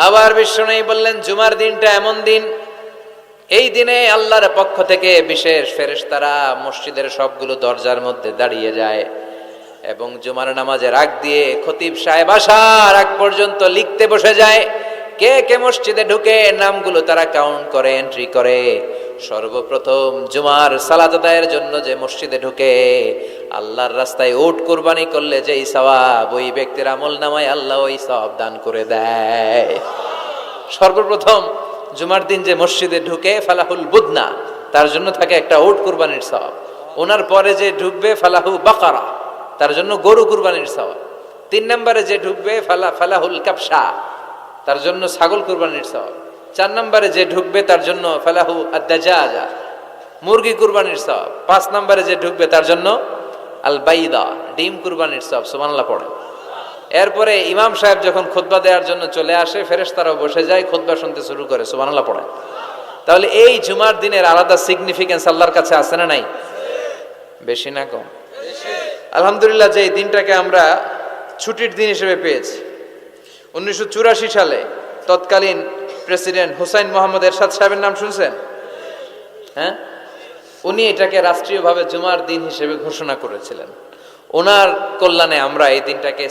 আবার বিশ্বনবী বললেন, জুমার দিনটা এমন দিন, এই দিনে আল্লাহর পক্ষ থেকে বিশেষ ফেরেশতারা মসজিদের সবগুলো দরজার মধ্যে দাঁড়িয়ে যায় এবং জুমার নামাজের আগ দিয়ে খতিব সাহেব আসার আগ পর্যন্ত লিখতে বসে যায়। কে কে মসজিদে ঢুকে নামগুলো তারা কাউন্ট করে, এন্ট্রি করে। সর্বপ্রথম জুমার সালাত আদায়ের জন্য যে মসজিদে ঢুকে আল্লাহর রাস্তায় উট কুরবানি করলে যেই সওয়াব, ওই ব্যক্তির আমল নামায় আল্লাহ ওই সওয়াব দান করে দেয়। সর্বপ্রথম জুমার দিন যে মসজিদে ঢুকে ফালাহুল বুদনা, তার জন্য থাকে একটা উট কুরবানির সওয়াব। ওনার পরে যে ঢুকবে ফালাহু বাকারা, তার জন্য গরু কুরবানির সওয়াব। 3 নম্বরে যে ঢুকবে ফালাহুল কাবসা, তার জন্য ছাগল কুরবানির সওয়াব। 4 নম্বরে যে ঢুকবে তার জন্য ফালাহু আদ-দাজাজা, মুরগি কুরবানির সওয়াব। 5 নম্বরে যে ঢুকবে তার জন্য আল বাইদা, ডিম কুরবানির সওয়াব। সুবহানাল্লাহ পড়ে। এরপরে ইমাম সাহেব যখন খুতবা দেওয়ার জন্য চলে আসে, ফেরেশতারাও বসে যায়, খুতবা শুনতে শুরু করে। সুবহানাল্লাহ পড়ে। তাহলে এই জুমার দিনের আলাদা সিগনিফিকেন্স আল্লাহর কাছে আছে না নাই? বেশি না কম? আলহামদুলিল্লাহ, যে এই দিনটাকে আমরা ছুটির দিন হিসেবে পেয়েছি। 1984 সালে তৎকালীন প্রেসিডেন্ট হুসাইন মোহাম্মদ এরশাদ সাহেবের নাম শুনছেন? হ্যাঁ, উনি এটাকে রাষ্ট্রীয়ভাবে জুমার দিন হিসেবে ঘোষণা করেছিলেন। ওনার কল্যাণে আমরা এই দিনটাকে